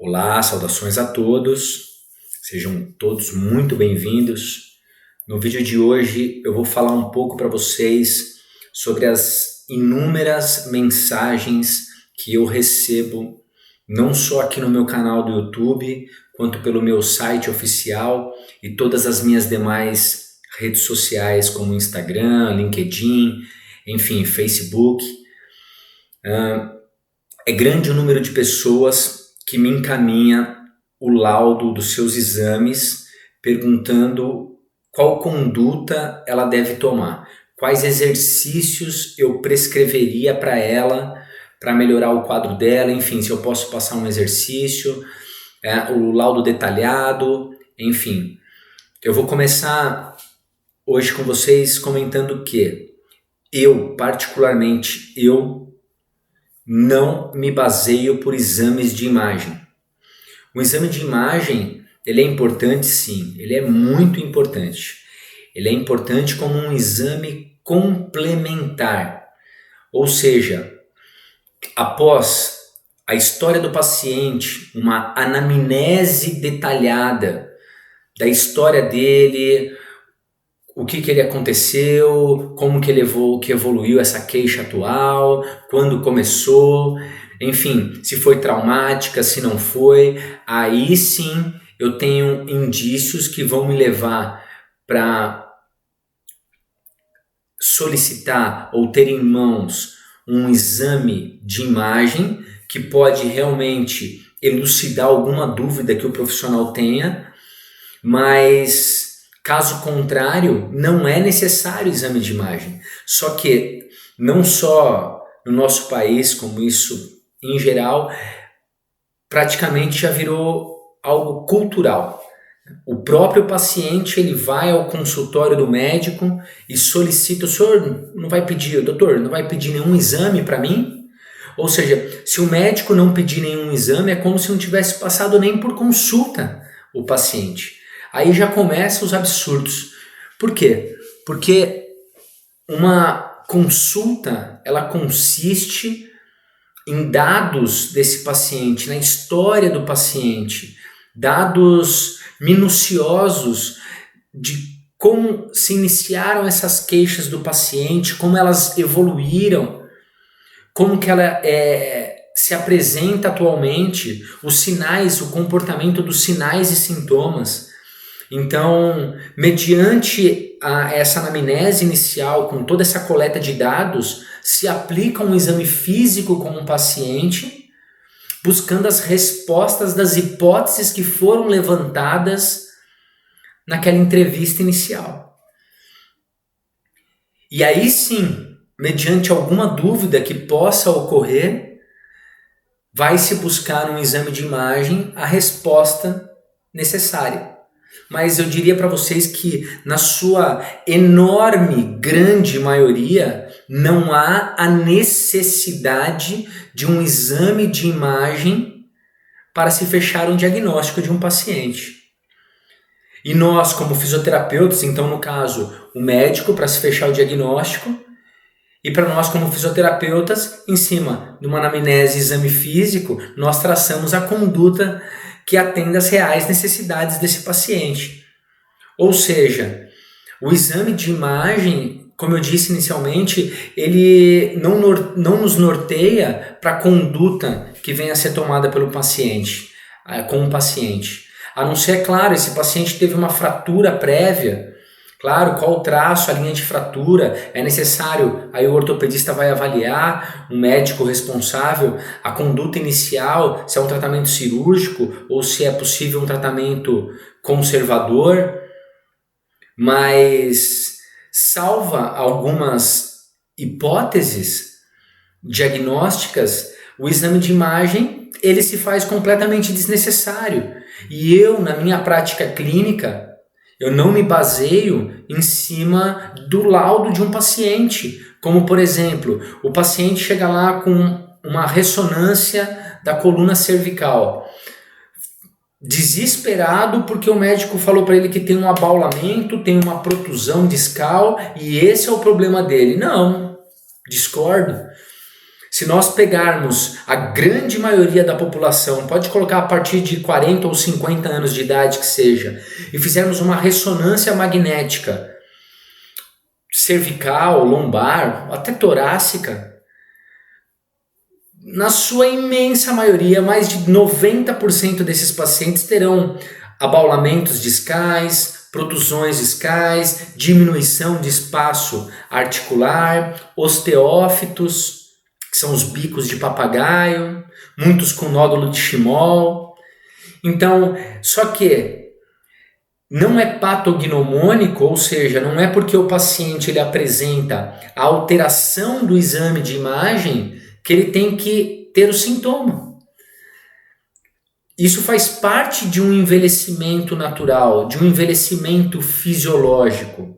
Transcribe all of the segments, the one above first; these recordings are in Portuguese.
Olá, saudações a todos, sejam todos muito bem-vindos. No vídeo de hoje eu vou falar um pouco para vocês sobre as inúmeras mensagens que eu recebo, não só aqui no meu canal do YouTube, quanto pelo meu site oficial e todas as minhas demais redes sociais como Instagram, LinkedIn, enfim, Facebook. É grande o número de pessoas que me encaminha o laudo dos seus exames, perguntando qual conduta ela deve tomar, quais exercícios eu prescreveria para ela para melhorar o quadro dela, enfim, se eu posso passar um exercício, o laudo detalhado, enfim. Eu vou começar hoje com vocês comentando que particularmente, não me baseio por exames de imagem. O exame de imagem, ele é importante sim, ele é muito importante. Ele é importante como um exame complementar. Ou seja, após a história do paciente, uma anamnese detalhada da história dele, o que ele aconteceu, como que que evoluiu essa queixa atual, quando começou, enfim, se foi traumática, se não foi, aí sim eu tenho indícios que vão me levar para solicitar ou ter em mãos um exame de imagem que pode realmente elucidar alguma dúvida que o profissional tenha, mas caso contrário, não é necessário exame de imagem. Só que não só no nosso país, como isso em geral, praticamente já virou algo cultural. O próprio paciente ele vai ao consultório do médico e solicita: o senhor não vai pedir, doutor, não vai pedir nenhum exame para mim? Ou seja, se o médico não pedir nenhum exame, é como se não tivesse passado nem por consulta o paciente. Aí já começam os absurdos. Por quê? Porque uma consulta, ela consiste em dados desse paciente, na história do paciente, dados minuciosos de como se iniciaram essas queixas do paciente, como elas evoluíram, como que ela se apresenta atualmente, os sinais, o comportamento dos sinais e sintomas. Então, mediante essa anamnese inicial, com toda essa coleta de dados, se aplica um exame físico com o paciente, buscando as respostas das hipóteses que foram levantadas naquela entrevista inicial. E aí sim, mediante alguma dúvida que possa ocorrer, vai se buscar um exame de imagem a resposta necessária. Mas eu diria para vocês que na sua enorme, grande maioria, não há a necessidade de um exame de imagem para se fechar um diagnóstico de um paciente. E nós, como fisioterapeutas, então no caso, o médico para se fechar o diagnóstico, e para nós como fisioterapeutas, em cima de uma anamnese e exame físico, nós traçamos a conduta que atenda às reais necessidades desse paciente. Ou seja, o exame de imagem, como eu disse inicialmente, ele não nos norteia para a conduta que venha a ser tomada pelo paciente, com o paciente. A não ser, claro, esse paciente teve uma fratura prévia, claro, qual o traço, a linha de fratura, é necessário, aí o ortopedista vai avaliar, um médico responsável, a conduta inicial, se é um tratamento cirúrgico ou se é possível um tratamento conservador, mas salva algumas hipóteses diagnósticas, o exame de imagem, ele se faz completamente desnecessário. E eu, na minha prática clínica, eu não me baseio em cima do laudo de um paciente. Como, por exemplo, o paciente chega lá com uma ressonância da coluna cervical. Desesperado porque o médico falou para ele que tem um abaulamento, tem uma protusão discal e esse é o problema dele. Não, discordo. Se nós pegarmos a grande maioria da população, pode colocar a partir de 40 ou 50 anos de idade que seja, e fizermos uma ressonância magnética cervical, lombar, até torácica, na sua imensa maioria, mais de 90% desses pacientes terão abaulamentos discais, protusões discais, diminuição de espaço articular, osteófitos, que são os bicos de papagaio, muitos com nódulo de Schimoll. Então, só que não é patognomônico, ou seja, não é porque o paciente ele apresenta a alteração do exame de imagem que ele tem que ter o sintoma. Isso faz parte de um envelhecimento natural, de um envelhecimento fisiológico.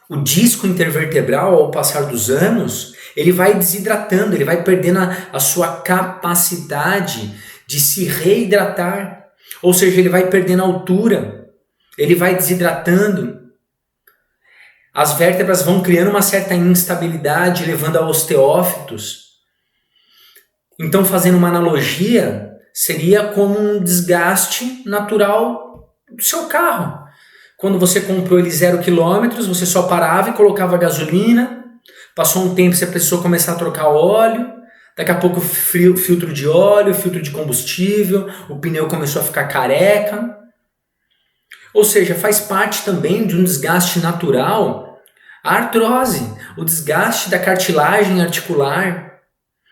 O disco intervertebral, ao passar dos anos, ele vai desidratando, ele vai perdendo a sua capacidade de se reidratar. Ou seja, ele vai perdendo altura, ele vai desidratando. As vértebras vão criando uma certa instabilidade, levando a osteófitos. Então, fazendo uma analogia, seria como um desgaste natural do seu carro. Quando você comprou ele 0 km, você só parava e colocava gasolina. Passou um tempo, você precisou começar a trocar óleo. Daqui a pouco filtro de óleo, filtro de combustível. O pneu começou a ficar careca. Ou seja, faz parte também de um desgaste natural a artrose, o desgaste da cartilagem articular.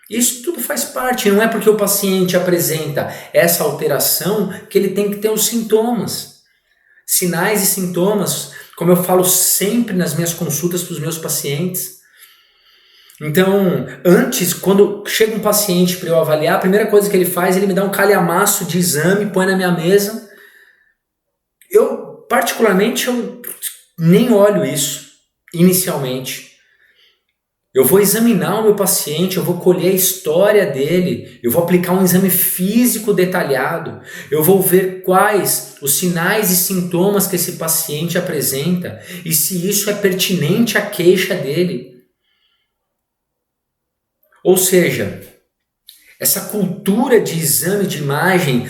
Isso tudo faz parte. Não é porque o paciente apresenta essa alteração que ele tem que ter os sintomas. Sinais e sintomas, como eu falo sempre nas minhas consultas para os meus pacientes. Então, antes, quando chega um paciente para eu avaliar, a primeira coisa que ele faz, ele me dá um calhamaço de exame, põe na minha mesa. Eu, particularmente, eu nem olho isso inicialmente. Eu vou examinar o meu paciente, eu vou colher a história dele, eu vou aplicar um exame físico detalhado, eu vou ver quais os sinais e sintomas que esse paciente apresenta e se isso é pertinente à queixa dele. Ou seja, essa cultura de exame de imagem,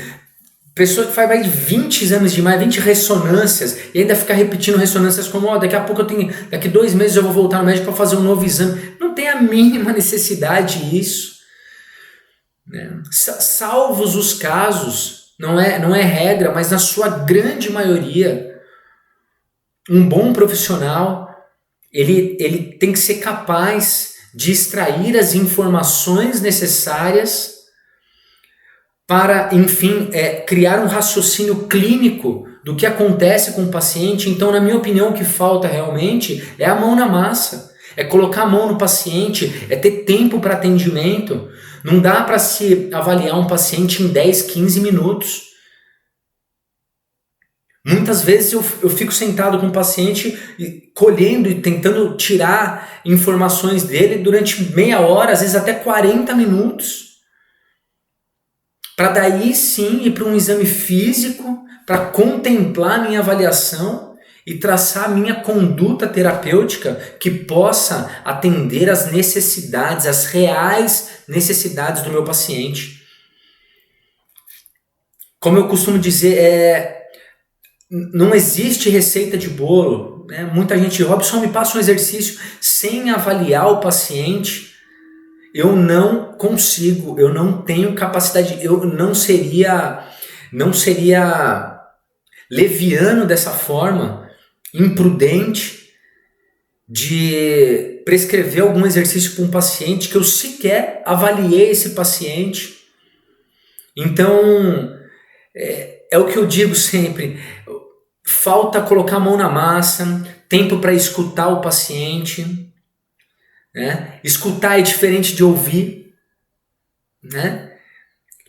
pessoa que faz mais de 20 exames de imagem, 20 ressonâncias, e ainda fica repetindo ressonâncias como, daqui a pouco eu tenho, daqui 2 meses eu vou voltar no médico para fazer um novo exame. Não tem a mínima necessidade disso. Né? Salvos os casos, não é regra, mas na sua grande maioria, um bom profissional, ele tem que ser capaz de extrair as informações necessárias para, enfim, criar um raciocínio clínico do que acontece com o paciente. Então, na minha opinião, o que falta realmente é a mão na massa, é colocar a mão no paciente, é ter tempo para atendimento. Não dá para se avaliar um paciente em 10, 15 minutos. Muitas vezes eu fico sentado com o paciente, colhendo e tentando tirar informações dele durante meia hora, às vezes até 40 minutos. Para daí sim ir para um exame físico, para contemplar a minha avaliação e traçar a minha conduta terapêutica que possa atender às necessidades, às reais necessidades do meu paciente. Como eu costumo dizer, não existe receita de bolo. Né? Muita gente, Robson, me passa um exercício sem avaliar o paciente. Eu não consigo, eu não tenho capacidade, eu não seria leviano dessa forma, imprudente, de prescrever algum exercício para um paciente que eu sequer avaliei esse paciente. Então, é o que eu digo sempre, falta colocar a mão na massa, tempo para escutar o paciente. Né? Escutar é diferente de ouvir, né?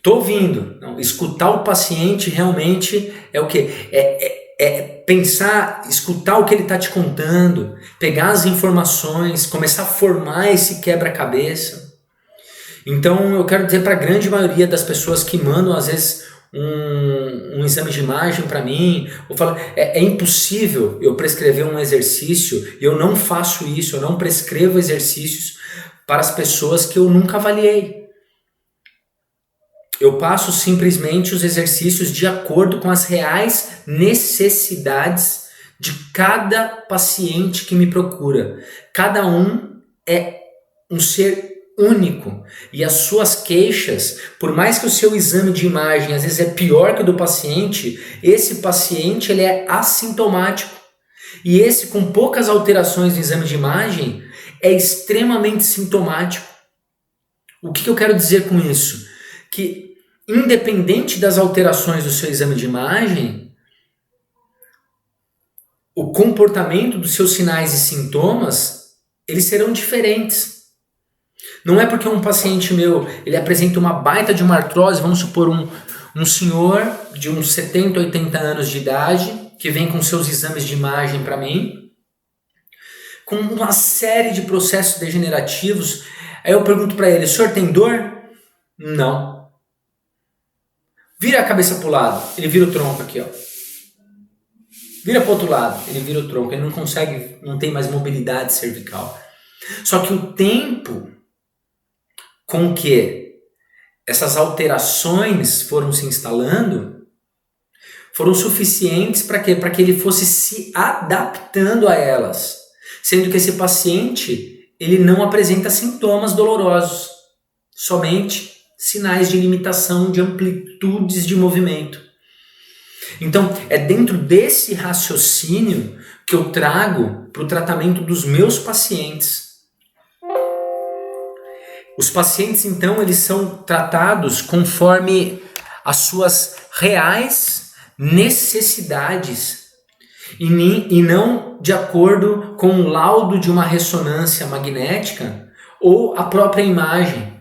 Tô ouvindo. Não, escutar o paciente realmente é o quê? É pensar, escutar o que ele está te contando, pegar as informações, começar a formar esse quebra-cabeça. Então eu quero dizer para a grande maioria das pessoas que mandam às vezes um exame de imagem para mim, eu falo, é impossível eu prescrever um exercício, eu não faço isso, eu não prescrevo exercícios para as pessoas que eu nunca avaliei. Eu passo simplesmente os exercícios de acordo com as reais necessidades de cada paciente que me procura. Cada um é um ser único e as suas queixas, por mais que o seu exame de imagem às vezes é pior que o do paciente, esse paciente ele é assintomático. E esse com poucas alterações no exame de imagem é extremamente sintomático. O que eu quero dizer com isso? Que independente das alterações do seu exame de imagem, o comportamento dos seus sinais e sintomas, eles serão diferentes. Não é porque um paciente meu, ele apresenta uma baita de uma artrose, vamos supor um senhor de uns 70, 80 anos de idade, que vem com seus exames de imagem para mim, com uma série de processos degenerativos, aí eu pergunto para ele, o senhor tem dor? Não. Vira a cabeça para o lado, ele vira o tronco aqui, ó. Vira para o outro lado, ele vira o tronco, ele não consegue, não tem mais mobilidade cervical. Só que o tempo com que essas alterações foram se instalando foram suficientes para quê? Para que ele fosse se adaptando a elas. Sendo que esse paciente, ele não apresenta sintomas dolorosos, somente sinais de limitação de amplitudes de movimento. Então, é dentro desse raciocínio que eu trago para o tratamento dos meus pacientes. Os pacientes, então, eles são tratados conforme as suas reais necessidades e não de acordo com o laudo de uma ressonância magnética ou a própria imagem.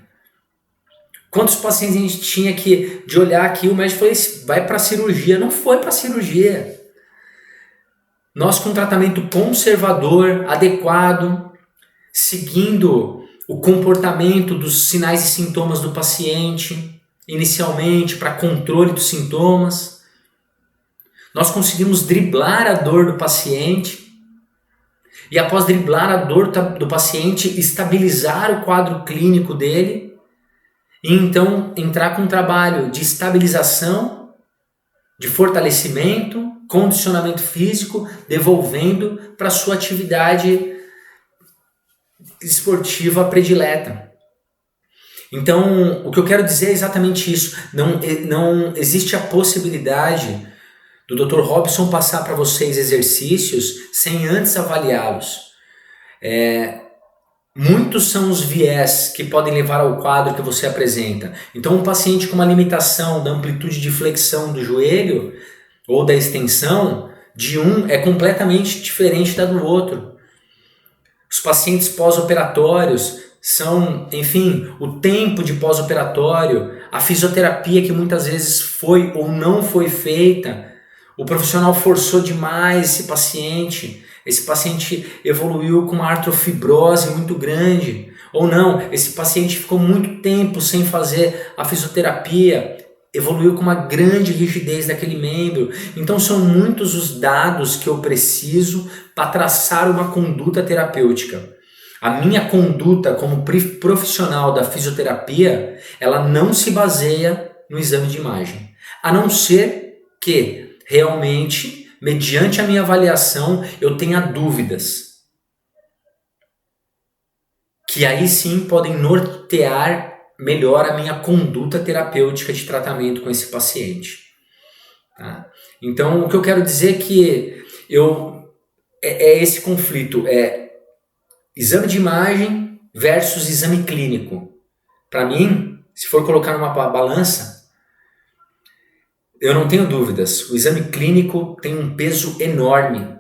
Quantos pacientes a gente tinha que, de olhar aqui, o médico falou, vai para cirurgia. Não foi para cirurgia. Nós com tratamento conservador, adequado, seguindo o comportamento dos sinais e sintomas do paciente, inicialmente para controle dos sintomas, nós conseguimos driblar a dor do paciente e após driblar a dor do paciente, estabilizar o quadro clínico dele e então entrar com um trabalho de estabilização, de fortalecimento, condicionamento físico, devolvendo para a sua atividade esportiva predileta. Então, o que eu quero dizer é exatamente isso. Não existe a possibilidade do Dr. Robson passar para vocês exercícios sem antes avaliá-los. Muitos são os viés que podem levar ao quadro que você apresenta. Então, um paciente com uma limitação da amplitude de flexão do joelho ou da extensão de um é completamente diferente da do outro. Os pacientes pós-operatórios são, enfim, o tempo de pós-operatório, a fisioterapia que muitas vezes foi ou não foi feita, o profissional forçou demais esse paciente evoluiu com uma artrofibrose muito grande, ou não, esse paciente ficou muito tempo sem fazer a fisioterapia, evoluiu com uma grande rigidez daquele membro. Então são muitos os dados que eu preciso para traçar uma conduta terapêutica. A minha conduta como profissional da fisioterapia, ela não se baseia no exame de imagem. A não ser que, realmente, mediante a minha avaliação, eu tenha dúvidas. Que aí sim podem nortear melhor a minha conduta terapêutica de tratamento com esse paciente. Tá? Então, o que eu quero dizer é que é esse conflito, exame de imagem versus exame clínico. Para mim, se for colocar numa balança, eu não tenho dúvidas, o exame clínico tem um peso enorme.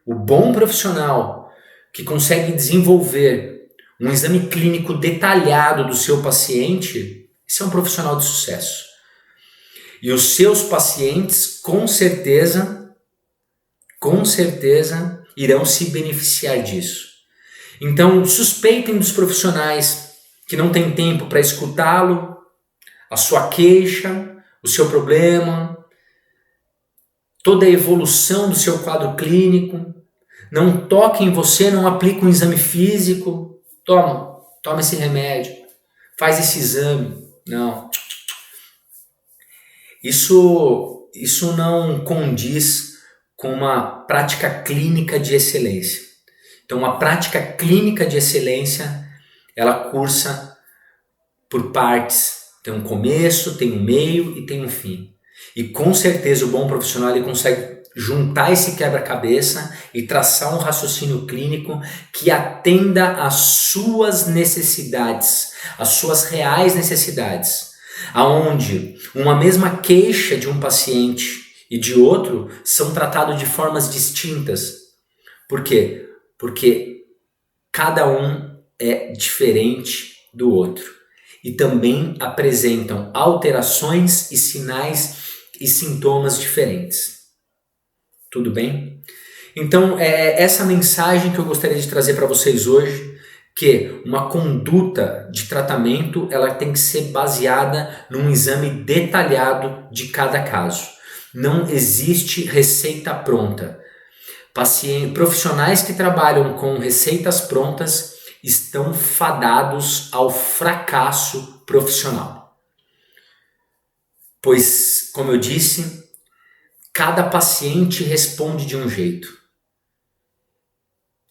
O bom profissional que consegue desenvolver um exame clínico detalhado do seu paciente, esse é um profissional de sucesso. E os seus pacientes, com certeza, irão se beneficiar disso. Então, suspeitem dos profissionais que não têm tempo para escutá-lo, a sua queixa, o seu problema, toda a evolução do seu quadro clínico. Não toquem em você, não apliquem um exame físico. Toma toma esse remédio, faz esse exame. Não. Isso não condiz com uma prática clínica de excelência. Então, uma prática clínica de excelência, ela cursa por partes. Tem um começo, tem um meio e tem um fim. E com certeza o bom profissional ele consegue juntar esse quebra-cabeça e traçar um raciocínio clínico que atenda às suas necessidades, às suas reais necessidades. Aonde uma mesma queixa de um paciente e de outro são tratados de formas distintas. Por quê? Porque cada um é diferente do outro e também apresentam alterações e sinais e sintomas diferentes. Tudo bem? Então, é essa mensagem que eu gostaria de trazer para vocês hoje, que uma conduta de tratamento ela tem que ser baseada num exame detalhado de cada caso. Não existe receita pronta. Profissionais que trabalham com receitas prontas estão fadados ao fracasso profissional. Pois, como eu disse, cada paciente responde de um jeito.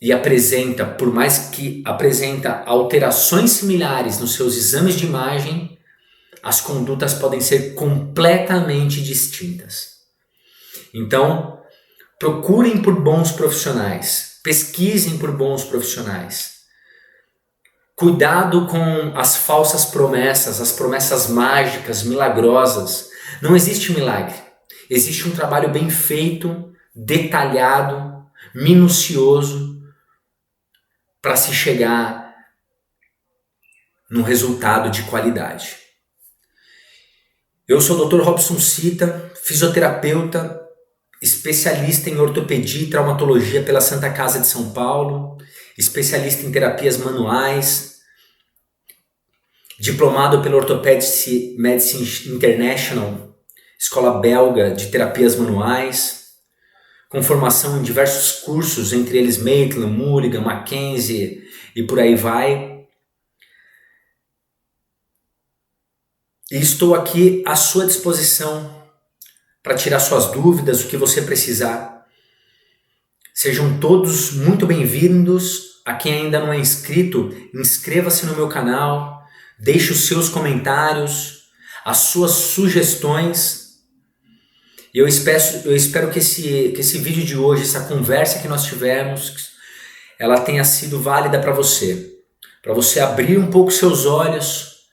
E apresenta, por mais que apresenta alterações similares nos seus exames de imagem, as condutas podem ser completamente distintas. Então, procurem por bons profissionais, pesquisem por bons profissionais. Cuidado com as falsas promessas, as promessas mágicas, milagrosas. Não existe milagre. Existe um trabalho bem feito, detalhado, minucioso, para se chegar num resultado de qualidade. Eu sou o Dr. Robson Cita, fisioterapeuta, especialista em ortopedia e traumatologia pela Santa Casa de São Paulo, especialista em terapias manuais, diplomado pela Orthopedic Medicine International, escola belga de terapias manuais, com formação em diversos cursos, entre eles Maitland, Mulligan, Mackenzie e por aí vai. E estou aqui à sua disposição para tirar suas dúvidas, o que você precisar. Sejam todos muito bem-vindos. A quem ainda não é inscrito, inscreva-se no meu canal, deixe os seus comentários, as suas sugestões. E eu espero que esse vídeo de hoje, essa conversa que nós tivemos, ela tenha sido válida para você abrir um pouco seus olhos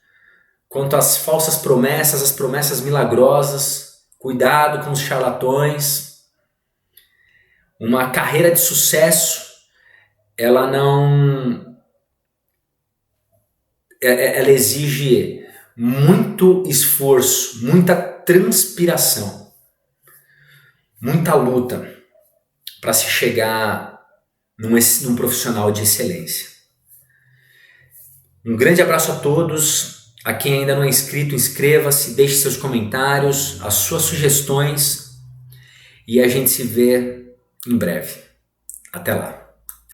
quanto às falsas promessas, as promessas milagrosas. Cuidado com os charlatões. Uma carreira de sucesso, ela exige muito esforço, muita transpiração, muita luta para se chegar num profissional de excelência. Um grande abraço a todos. A quem ainda não é inscrito, inscreva-se, deixe seus comentários, as suas sugestões e a gente se vê em breve. Até lá.